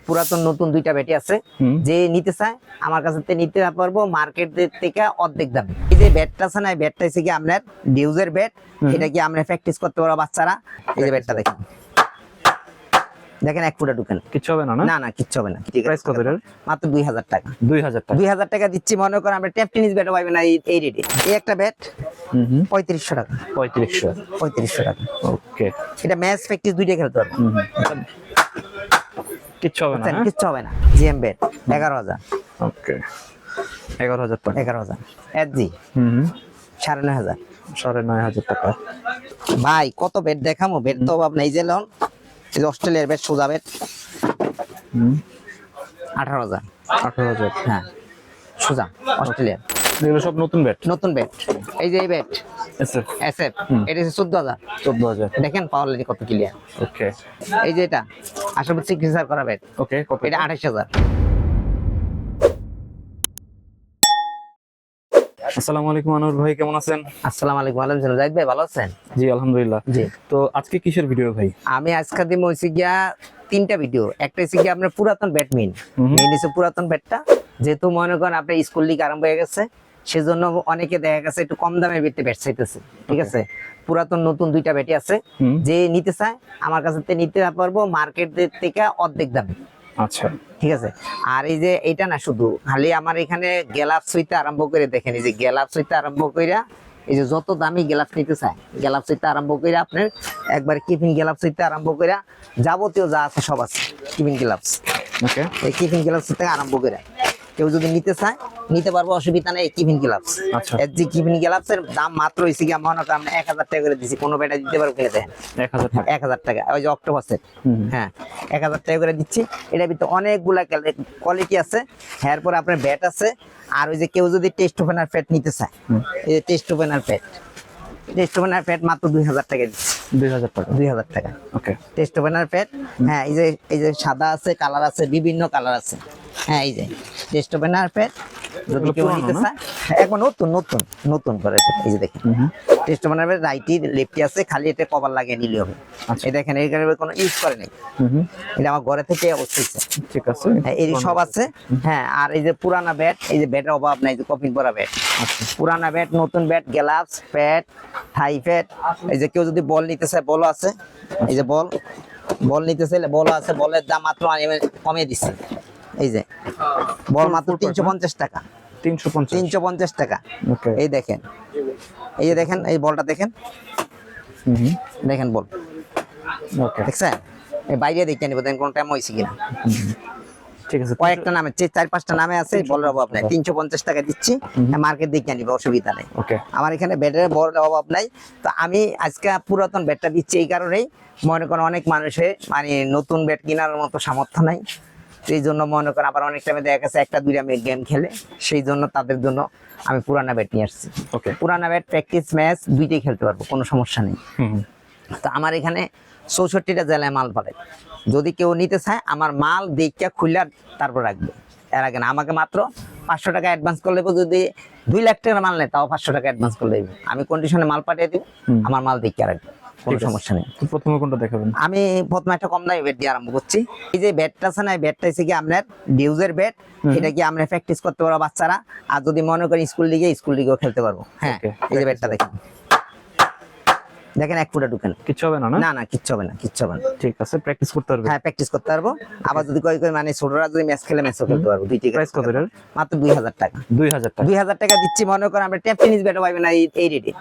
পুরাতন নতুন দুইটা ব্যাটি আছে, যে নিতে চায় আমার কাছে নিতে পারবো মার্কেট থেকে অর্ধেক দামে। এই যে ব্যাটটা আছে না, এই ব্যাটটা হচ্ছে কি আপনার ডিউজের ব্যাট, এটা কি আমরা প্র্যাকটিস করতে পারবো বাচ্চারা। এই যে ব্যাটটা দেখেন, দেখেন 1 ফুটা ঢুকেন, কিচ্ছু হবে না? না না কিচ্ছু হবে না। প্রাইস কত এর? মাত্র 2000 টাকা। 2000 টাকা। 2000 টাকা দিচ্ছি। মনে করেন আমরা ট্যাপ টেনিস ব্যাটও পাইবেন না এই রেটে। এই একটা ব্যাট 3500 টাকা। 3500 টাকা। ওকে, এটা ম্যাচ প্র্যাকটিস দুইটা খেলতে পারবো, কিচ্ছু হবে না? কিচ্ছু হবে না। GM bat 11000। ওকে, 11000 টাকা। 11000 এসজি 9500। 9500 টাকা। ভাই কত ব্যাট দেখামো, ব্যাট তো অভাব নেই। যে লন এই যে অস্ট্রেলিয়ার ব্যাট, সোজা ব্যাট 18000। 18000। হ্যাঁ সোজা অস্ট্রেলিয়ার। এগুলো সব নতুন ব্যাট? নতুন ব্যাট। এই যে এই ব্যাট এসএফ। এসএফ, এটা হচ্ছে 14000। 14000। দেখেন পাওয়ার লাইন কত ক্লিয়ার। ওকে, এই যে এটা আশাবাদ সিগনেচার করা ব্যাট, ওকে, কত? এটা 28000। আসসালামু আলাইকুম আনোয়ার ভাই, কেমন আছেন? আসসালামু আলাইকুম। ওয়ালাইকুম আসসালাম। জাহিদ ভাই ভালো আছেন? জি আলহামদুলিল্লাহ। জি। তো আজকে কিসের ভিডিও ভাই? আমি আজকে দিব হইছে গিয়া 3টা ভিডিও। একটা হইছে গিয়া আপনার পুরাতন ব্যাটমিন, মেইন হইছে পুরাতন ব্যাটটা। যেহেতু মনে করেন আপনার স্কুল লিগ আরম্ভ হয়ে গেছে, সেজন্য অনেকে দেখা গেছে একটু কম দামে ব্যাট চাইতেছে, ঠিক আছে। পুরাতন নতুন দুইটা ব্যাটি আছে, যে নিতে চায় আমার কাছে নিতে পারবো মার্কেট থেকে অর্ধেক দামে। আচ্ছা, ঠিক আছে। আর এই যে এটা না, শুধু খালি আমার এখানে গ্লাভস হইতে আরম্ভ করে দেখেন, এই যে গ্লাভস হইতে আরম্ভ কইরা এই যে যত দামি গ্লাভস নিতে চায়, গ্লাভস হইতে আরম্ভ কইরা আপনার একবার কিপিং গ্লাভস হইতে আরম্ভ কইরা যাবতীয় যা আছে সব আছে কিপিং গ্লাভস। ওকে, এই কিপিং গ্লাভস থেকে আরম্ভ করে কেউ যদি নিতে চায় নিতে পারবো, অসুবিধা নেই। কিপিং গ্লাভস, আচ্ছা। এসজি কিপিং গ্লাভস এর দাম মাত্র হইছে কি মনে করেন 1000 টাকা করে দিছি। কোনো বেটা দিতে পারবো কিনে দেন 1000 টাকা। 1000 টাকা। ওই যে অক্টোপাসের, হ্যাঁ 1000 টাকা করে দিচ্ছি। এটার ভিতরে অনেকগুলা কোয়ালিটি আছে। এরপর আপনার ব্যাট আছে। আর ওই যে কেউ যদি টেস্ট ওপেনার প্যাড নিতে চায়, এই যে test opener pad, test opener pad মাত্র 2000 টাকা দিচ্ছি। 2000 টাকা। 2000 টাকা ওকে, টেস্ট ওপেনার প্যাড। হ্যাঁ এই যে সাদা আছে, কালার আছে, বিভিন্ন কালার আছে। হ্যাঁ এই যে টেস্ট ওপেনার প্যাড যদি কেউ নিতে চায়, এখন নতুন নতুন নতুন করে এই যে দেখেন test opener pad, righty lefty আছে, খালি এটা কভার লাগিয়ে নিলে হবে। এই দেখেন এখানে কোনো ইউজ করে নাই, এটা আমার ঘরে থেকে অবশ্যই। ঠিক আছে, এই সব আছে। হ্যাঁ, আর এই যে পুরানা ব্যাট, এই যে ব্যাটের অভাব নাই, যে কপিং করা ব্যাট, পুরানা ব্যাট, নতুন ব্যাট, গ্লাভস, প্যাড, থাই প্যাড। এই যে কেউ যদি বল নিতে চায়, বলও আছে। এই যে বল নিতে চাইলে বলও আছে। বলের দাম মাত্র আমি কমিয়ে দিচ্ছি। এই যে বল মাত্র 350 টাকা। 350 টাকা। ওকে, এই দেখেন, এই যে দেখেন এই বলটা দেখেন, দেখেন বল, ওকে, দেখছেন? এই বাইরে দেখে নিব, দেখেন কোন টাইম হয়েছে কিনা। ঠিক আছে। কয়েকটা নামে 4-5টা নামে আছে, বলের অভাব নাই। 350 টাকা দিচ্ছি, মার্কেট দেখে নিব, অসুবিধা নেই। ওকে, আমার এখানে ব্যাটের বলের অভাব নাই। তো আমি আজকে পুরাতন ব্যাটটা দিচ্ছি এই কারণেই, মনে করেন অনেক মানুষের মানে নতুন ব্যাট কেনার মতো সামর্থ্য নাই। সেই জন্য মনে করেন আবার অনেক টাইমে দেখা গেছে 1-2 গেম খেলে, সেই জন্য তাদের জন্য আমি পুরানা ব্যাট নিয়ে আসছি। ওকে, পুরানা ব্যাট প্র্যাকটিস ম্যাচ দুইটাই খেলতে পারবো, কোনো সমস্যা নেই। তো আমার এখানে 64টা জেলায় মাল পাঠাই। যদি কেউ নিতে চায় আমার মাল দেখে খুলে তারপর রাখবে। এর আগে না, আমাকে মাত্র 500 টাকা অ্যাডভান্স করলে, যদি 2 লাখ টাকার মাল নেয় তাও 500 টাকা অ্যাডভান্স করলে আমি কন্ডিশনে মাল পাঠিয়ে দিব, আমার মাল দেখে রাখবে, কোনো সমস্যা নেই। তো প্রথমে কোনটা দেখাবেন? আমি প্রথমে একটা কম দামি ব্যাট দিয়ে আরম্ভ করছি। এই যে ব্যাটটা আছে না, এই ব্যাটটা হচ্ছে কি আপনার ডিউজের ব্যাট, এটা কি আমরা প্র্যাকটিস করতে পারবো বাচ্চারা। আর যদি মনে করেন স্কুল লিগেও খেলতে পারবো। হ্যাঁ, এই যে ব্যাটটা দেখেন, দেখেন 1 ফুটা ঢুকেন, কিচ্ছু হবে না? না না কিচ্ছু হবে না, কিচ্ছু হবে না। ঠিক আছে, প্র্যাকটিস করতে পারবে? হ্যাঁ প্র্যাকটিস করতে পারবো। আবার যদি কই মানে ছোটরা যদি ম্যাচ খেলে ম্যাচও খেলতে পারবো। প্রাইস কত এর? মাত্র 2000 টাকা। 2000 টাকা। 2000 টাকা দিচ্ছি। মনে করেন আমরা ট্যাপ টেনিস ব্যাটও পাইবেন না এই রেটে।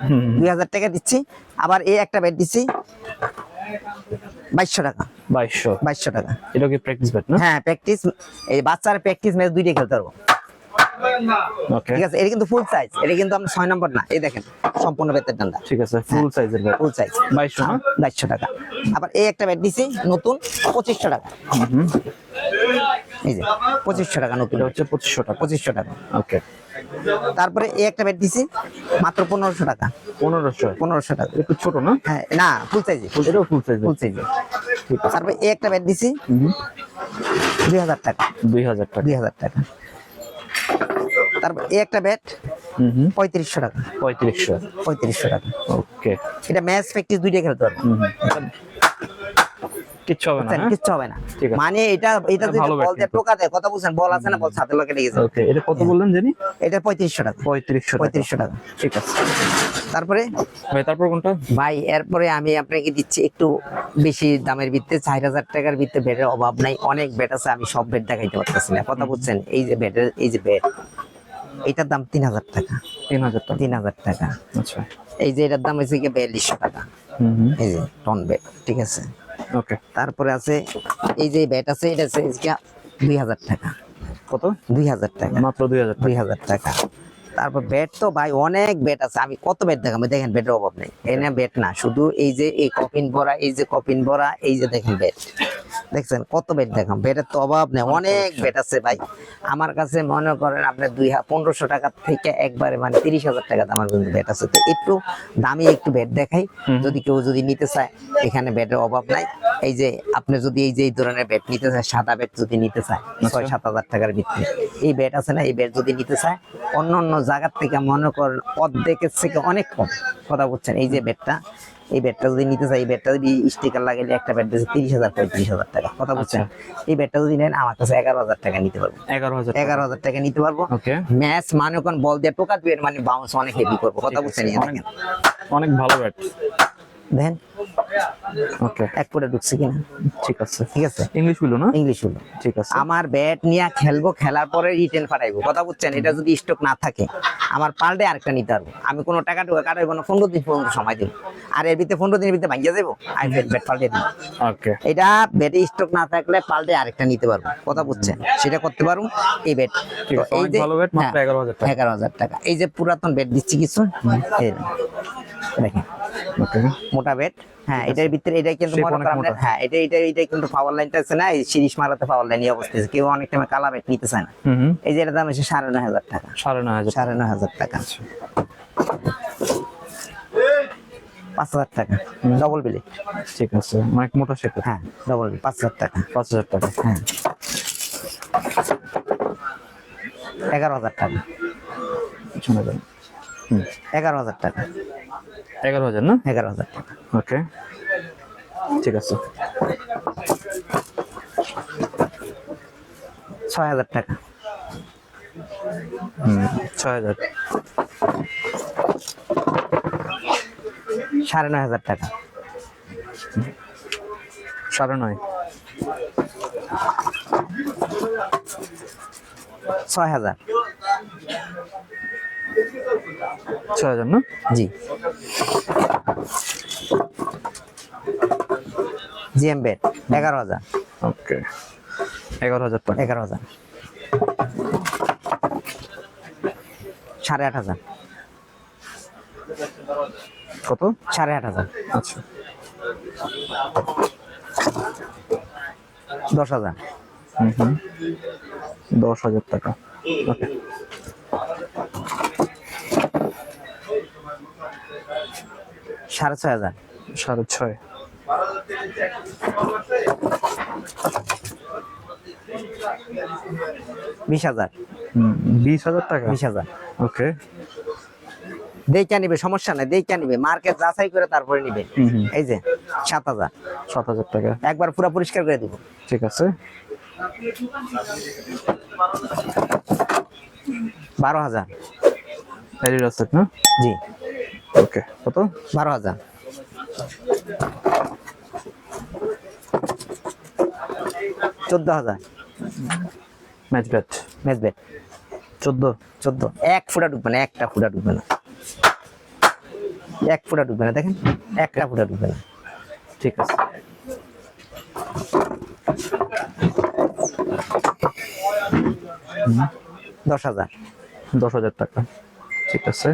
2000 টাকা দিচ্ছি। আবার এই একটা ব্যাট দিচ্ছি 2200 টাকা। 2200 টাকা। এটা কি প্র্যাকটিস ব্যাট না? হ্যাঁ প্র্যাকটিস, এই বাচ্চারা প্র্যাকটিস ম্যাচ দুইটাই খেলতে পারবো। ওকে, ঠিক আছে। এটা কিন্তু ফুল সাইজ, এটা কিন্তু আমরা 6 নম্বর না। এই দেখেন সম্পূর্ণ বেতের ডান্ডা। ঠিক আছে, ফুল সাইজের ব্যাট। ফুল সাইজ 2200 না? 2200 টাকা। আবার এই একটা ব্যাট দিছি নতুন 2500 টাকা। এই যে 2500 টাকা নতুন, এটা হচ্ছে 2500 টাকা। 2500 টাকা। ওকে, তারপরে এই একটা ব্যাট দিছি মাত্র 1500 টাকা। 1500 টাকা। একটু ছোট না? হ্যাঁ না, ফুল সাইজ, এটাও ফুল সাইজ। ফুল সাইজ। তারপরে এই একটা ব্যাট দিছি 2000 টাকা। 2000 টাকা। 2000 টাকা। তারপর এই একটা ব্যাট 3500 টাকা। 3500 টাকা। ওকে, এটা ম্যাচ প্র্যাকটিস দুইটা খেলতে পারবো। কিচ্ছু হবে না, বুঝছেন? হ্যাঁ? কিচ্ছু হবে না। ঠিক আছে। মানে এটা যদি ভালো বল ব্যাট দিয়ে কিন্তু। টোকা দেয়, কথা বুঝছেন, বল আছে না, বল ছাদের লগে লেগে যায়। ওকে, এটা কত বললেন জানি? এটা 3500 টাকা। 3500 টাকা। 3500 টাকা। ঠিক আছে তারপরে ভাই, তারপর কোনটা? ভাই এরপরে আমি আপনাকে দিচ্ছি একটু বেশি দামের ভিত্তিতে, 4000 টাকার ভিত্তিতে ব্যাটের অভাব নাই, অনেক ব্যাট আছে, আমি সব ব্যাট দেখাইতে পারতেছি না, কথা বুঝছেন। এই যে ব্যাটের, এই যে ব্যাট, এটার দাম 3000 টাকা। 3000 টাকা। 3000 টাকা। আচ্ছা। এই যে এটার দাম হচ্ছে কি 4200 টাকা। এই যে টন ব্যাট, ঠিক আছে। ওকে, তারপরে আছে এই যে ব্যাট আছে, এটা হচ্ছে 2000 টাকা। কত? 2000 টাকা। মাত্র 2000 টাকা। 2000 টাকা। তারপর ব্যাট তো ভাই অনেক ব্যাট আছে, আমি কত ব্যাট দেখাবো, দেখেন ব্যাটের অভাব নেই। এই না ব্যাট না, শুধু এই যে এই কপিন ভরা, এই যে কপিন ভরা, এই যে দেখেন ব্যাট, দেখছেন কত ব্যাট দেখাম, ব্যাটের তো অভাব নেই, অনেক ব্যাট আছে ভাই আমার কাছে। মনে করেন আপনার 1500 টাকা থেকে একবারে মানে 30,000 টাকা দামের কিন্তু ব্যাট আছে। তো একটু দামি একটু ব্যাট দেখাই, যদি কেউ যদি নিতে চায়, এখানে ব্যাটের অভাব নাই। এই যে আপনি যদি এই যে এই ধরনের ব্যাট নিতে চায়, সাদা ব্যাট যদি নিতে চায় 6-7 হাজার টাকার ভিতরে এই ব্যাট আছে না, এই ব্যাট যদি নিতে চায় অন্য অন্য জায়গার থেকে মনে করেন অর্ধেকের থেকে অনেক কম, কথা বুঝছেন। এই যে ব্যাটটা, এই ব্যাটটা যদি নিতে চাই, এই ব্যাটটা যদি স্টিকার লাগাইলে একটা ব্যাট দিচ্ছে 30,000-35,000 টাকা, কথা বুঝছেন। এই ব্যাটটা যদি নেন আমার কাছে 11,000 টাকা নিতে পারবো। 11,000 11,000 টাকা নিতে পারবো। ওকে, ম্যাচ মানে কোন বল দিয়ে টোকা দিবেন, মানে বাউন্স অনেক হেভি করবো, কথা বুঝছেন। এই যে অনেক দেখেন, অনেক ভালো ব্যাট। দেখেন ওকে, এক ফুটে ঢুকছে কিনা, ঠিক আছে। ঠিক আছে। ইংলিশ বলো না? ইংলিশ হলো। ঠিক আছে। আমার ব্যাট নিয়ে খেলবো, খেলার পরে রিটেন পাঠাইবো, কথা বুঝছেন। এটা যদি স্টক না থাকে আমার পাল্টে আরেকটা নিতে পারবো, আমি কোনো টাকা টুকা কাটাইবো না, 15 দিন পর্যন্ত সময় দেবো। আর এর ভিতরে 15 দিনের ভিতরে ভাঙিয়ে যাবো, আমি ব্যাট পাল্টে দিব। ওকে, এটা ব্যাটে স্টক না থাকলে পাল্টে আরেকটা নিতে পারবো, কথা বুঝছেন, সেটা করতে পারবো। এই ব্যাট ঠিক আছে, অনেক ভালো ব্যাট, মাত্র 11,000 টাকা। 11,000 টাকা। এই যে পুরাতন ব্যাট দিচ্ছি কিছু, এই দেখেন ওকে, মোটা ব্যাট। হ্যাঁ, এটার ভিতরে এটাই কিন্তু Shape মনে অনেক করেন আপনার, মোটা। হ্যাঁ এটা কিন্তু পাওয়ার লাইনটা আছে না, এই সিরিজ মারাতে পাওয়ার লাইন অবস্থা আছে। কেউ অনেক টাইমে কালা ব্যাট নিতে চায় না। এই যে এটার দাম এসে 9,500 টাকা। 9,500। 9,500 টাকা। 5,000 টাকা ডবল বিলি। ঠিক আছে, অনেক মোটা শেপ। হ্যাঁ, ডবল বিল 5,000 টাকা। 5,000 টাকা। হ্যাঁ, 11,000 টাকা। শোনা যাবে। 11,000 টাকা। 11,000 না? 11,000 টাকা। ওকে, ঠিক আছে। 6,000 টাকা। 6,000। 9,500 টাকা। 9.5। 6,000। 6,000 না? জি। GM bat 11,000। ওকে, 11,000 টাকা। 11,000। 8,500। কত? 8,500। আচ্ছা, 10,000। 10,000 টাকা। ওকে, 6,500। 6,500। 20,000। 20,000 টাকা। 20,000। ওকে, দেখে নিবে, সমস্যা নাই, দেখে নিবে, মার্কেট যাচাই করে তারপরে নিবে। এই যে 7,000। 7,000 টাকা। একবার পুরো পরিষ্কার করে দিব। ঠিক আছে। 12,000। অ্যাডিডাস সেট না? জি। ওকে, কত? 12,000। 14,000। Match bat match bat 14। এক ফুটা ঢুকবে না, একটা ফুটা ঢুকবে না, এক ফুটা ঢুকবে না, দেখেন একটা ফুটা ঢুকবে না। ঠিক আছে। হুম, 10,000। 10,000 টাকা। ঠিক আছে,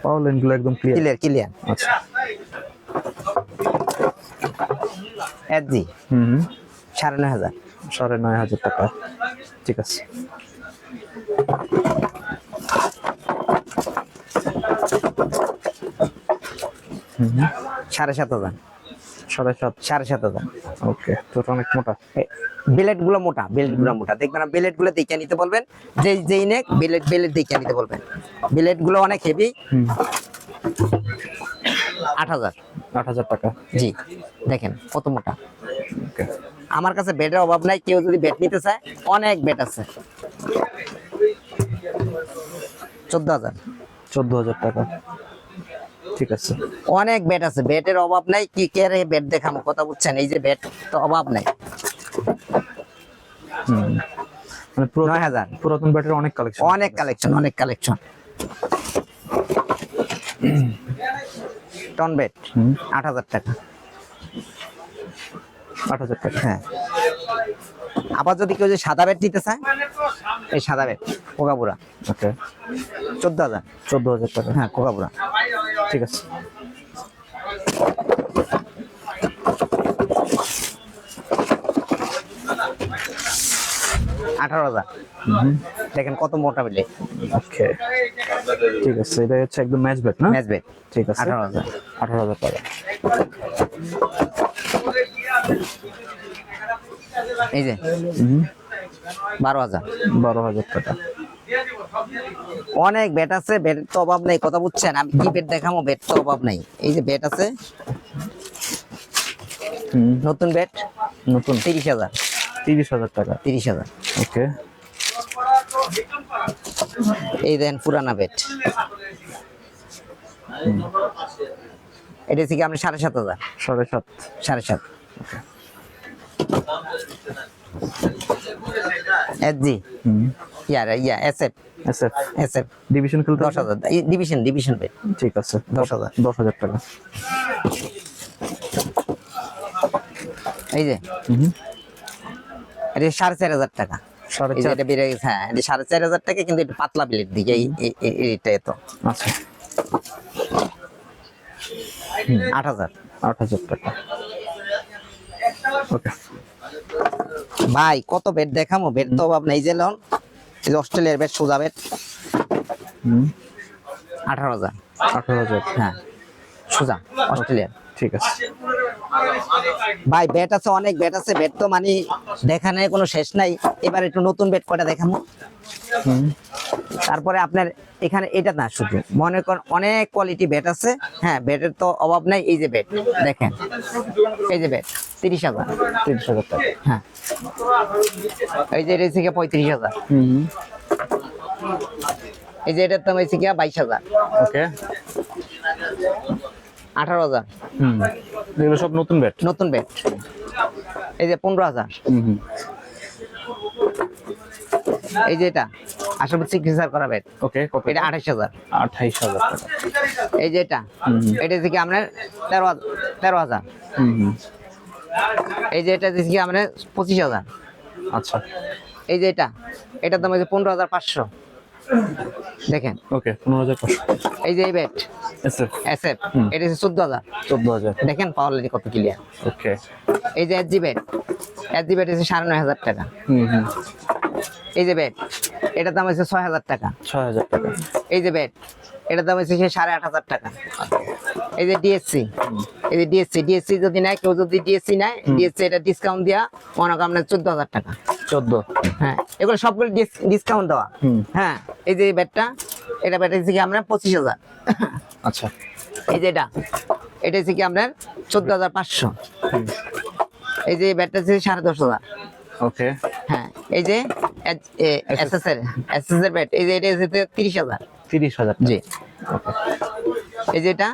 পাওয়ার লাইনগুলো একদম ক্লিয়ার। Clear clear. আচ্ছা। এসজি 9,500। 9,500 টাকা। ঠিক আছে। সাড়ে 7,000। 7,500। 7,500। ওকে, তো এটা অনেক মোটা। বেলেট গুলো মোটা, বেলেট গুলো মোটা, দেখবেন না, বেলেট গুলো দেখে নিতে বলবেন, যেই নেক বেলেট বেলেট দেখে নিতে বলবেন। বেলেট গুলো অনেক হেভি। 8,000। 8,000 টাকা। জি দেখেন কত মোটা। ওকে, আমার কাছে বেডের অভাব নাই, কেউ যদি বেড নিতে চায় অনেক বেড আছে। 14,000। 14,000 টাকা, ঠিক আছে। অনেক বেড আছে, বেডের অভাব নাই। কি কে রে বেড দেখামো, কথা বুঝছেন? এই যে বেড তো অভাব নাই। মানে 9,000। পুরাতন ব্যাটের অনেক কালেকশন। অনেক কালেকশন, অনেক কালেকশন। টন বেড 8,000 টাকা। 8,000 টাকা। হ্যাঁ, আবার যদি কেউ যে সাদা বেড নিতে চায়, এই সাদা বেড কোকাপুরা ওকে, 14,000। 14,000 টাকা। হ্যাঁ কোকাপুরা। ঠিক আছে। আঠারো হাজার। দেখেন কত মোটা বেড। ওকে, ঠিক আছে। এটা হচ্ছে একদম ম্যাচ ব্যাট না? ম্যাচ বেড ঠিক আছে। 18,000। 18,000 টাকা। এই যে 12,000। 12,000 টাকা। অনেক বেড আছে, বেড তো অভাব নেই, কথা বুঝছেন? আমি কি বেড দেখাবো, বেড তো অভাব নেই। এই যে বেড আছে, নতুন বেড নতুন 30,000। 30,000 টাকা। 30,000। ওকে, এই দেন পুরানা বেড, এটা থেকে আপনি 7,500। 7.5। 7,500। এসজি ইয়া এসএফ। এসএফ এসএফ ডিভিশন খেলতে 10,000। ডিভিশন বেড ঠিক আছে। 10,000। 10,000 টাকা। এই যে এটা 4,500 টাকা। এই যে 4.5। এটা বেড়ে গেছে, হ্যাঁ এটা 4,500 টাকা, কিন্তু একটু পাতলা বিলের দিকে এইটা তো আচ্ছা, 8,000। 8,000 টাকা। ওকে, ভাই কত বেড দেখামো, বেড তো অভাব নেই। যে লোন, এই যে অস্ট্রেলিয়ার বেড, সোজা বেড 18,000। 18,000। হ্যাঁ সোজা অস্ট্রেলিয়ার। ঠিক আছে। ভাই বেড আছে, অনেক বেড আছে। বেড তো মানে দেখানোর কোনো শেষ নাই। এবার একটু নতুন বেড কটা দেখামো। তারপরে আপনার এখানে এটা না, শুধু মনে করেন অনেক কোয়ালিটি বেড আছে। হ্যাঁ বেডের তো অভাব নাই। এই যে বেড দেখেন, এই যে বেড 30,000। 30,000 টাকা। হ্যাঁ, এই যে এটা থেকে 35,000। এই যে এটার দাম হয়েছে কি 22,000। ওকে, 18,000। এগুলো সব নতুন ব্যাট। নতুন বেড এই যে 15,000। এই যে এটা আসলে চিকিৎসা করা বেড, ওকে, কত? এটা 28,000। 28,000 টাকা। এই যে এটা থেকে আপনার 13,000। এই যে এটা থেকে আপনার 25,000। আচ্ছা, এই যে এটার দাম হচ্ছে 15,500। দেখেন, ওকে, 15,500। এই যে এই বেড এসএফ এসএফ, এটা হচ্ছে 14,000। 14,000। দেখেন পাওয়ার লাইন কত ক্লিয়ার। ওকে, এই যে এসজি বেড হচ্ছে 9,500 টাকা। এই যে বেড, এটার দাম হচ্ছে 6,000 টাকা। 6,000 টাকা। এই যে বেড, এটার দাম হচ্ছে 8,500 টাকা। এই যে ডিএসসি, এই যে ডিএসসি যদি নেয়, কেউ যদি ডিএসসি নেয়, ডিএসসি এটা ডিসকাউন্ট দেওয়া মনে করেন আপনার 14,000 টাকা। 14। হ্যাঁ, এগুলো সবগুলো ডিসকাউন্ট দেওয়া। হ্যাঁ, এই যে ব্যাটটা, এটা ব্যাট হচ্ছে কি আপনার 25,000। আচ্ছা, এই যে এটা হচ্ছে কি আপনার 14,500। এই যে ব্যাটটা হচ্ছে 10,500। ওকে, হ্যাঁ, এই যে এসএস এর ব্যাট, এই যে এটা হচ্ছে 30,000। 30,000। জি, এই যে এটা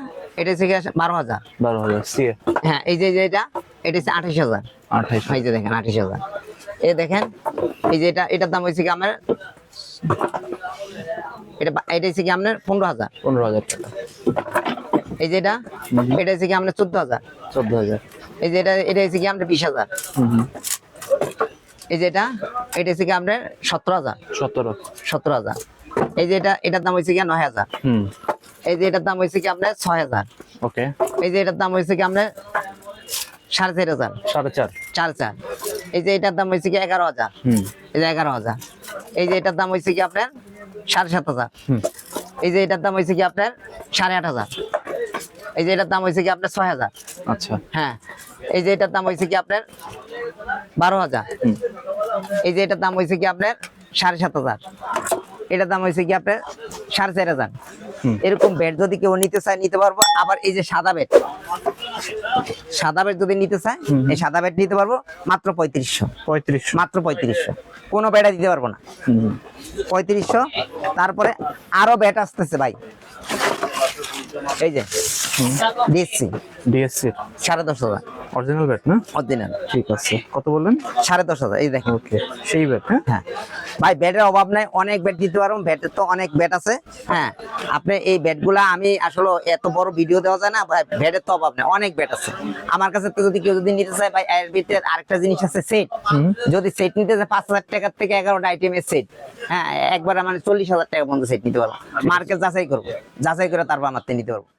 হচ্ছে কি 12,000। 12,000 সিএ। হ্যাঁ, এই যে এটা হচ্ছে 28,000। 28,000। এই যে দেখেন 28,000। এই দেখেন, এই যে এটার দাম হচ্ছে কি আপনার এটা হচ্ছে কি আপনার 15,000। 15,000 টাকা। এই যে এটা হচ্ছে কি আপনার 14,000। 14,000। এই যে এটা হচ্ছে কি আপনার 20,000। এই যে এটা হচ্ছে কি আপনার 17,000। 17,000। এই যে এটার দাম হচ্ছে কি 9,000। এই যে এটার দাম হচ্ছে কি আপনার 6,000। ওকে, এই যে এটার দাম হচ্ছে কি আপনার 4,500। 4.5। 4,400। এই যে এটার দাম হচ্ছে কি 11,000। এই যে 11,000। এই যে এটার দাম হচ্ছে কি আপনার 7,500। এই যে এটার দাম হচ্ছে কি আপনার 8,500। এই যে এটার দাম হচ্ছে কি আপনার 6,000। আচ্ছা, হ্যাঁ, এই যে এটার দাম হচ্ছে কি আপনার 12,000। এই যে এটার দাম হচ্ছে কি আপনার 7,500। এটার দাম হচ্ছে কি আপনার 4,500। এরকম বেড যদি কেউ নিতে চায় নিতে পারবো। আবার এই যে সাদা বেড, সাদা ব্যাট যদি নিতে চায় এই সাদা ব্যাট নিতে পারবো মাত্র 3500, 3500। মাত্র 3500, কোনো ব্যাটা দিতে পারবো না। 3500। তারপরে আরো ব্যাট আসতেছে ভাই, এই যে দিচ্ছি ডিএসসি 10,500, অরিজিনাল ব্যাট না? অরিজিনাল। ঠিক আছে, কত বললেন? 10,500, এই দেখেন। ওকে, সেই ব্যাট। হ্যাঁ, হ্যাঁ ভাই, ব্যাটের অভাব নাই, অনেক ব্যাট দিতে পারবো, ব্যাটের তো অনেক ব্যাট আছে। হ্যাঁ, আপনি এই ব্যাটগুলা আমি আসলে এত বড় ভিডিও দেওয়া যায় না ভাই, ব্যাটের তো অভাব নাই, অনেক ব্যাট আছে আমার কাছে। তো যদি কেউ যদি নিতে চায় ভাই, এর ভিতরে আরেকটা জিনিস আছে সেট। যদি সেট নিতে চায় 5,000 টাকার থেকে 11টা আইটেমের সেট, হ্যাঁ একবার মানে 40,000 টাকা পর্যন্ত সেট নিতে পারবো। মার্কেট যাচাই করবো, যাচাই করে তারপর আমার থেকে নিতে পারবো।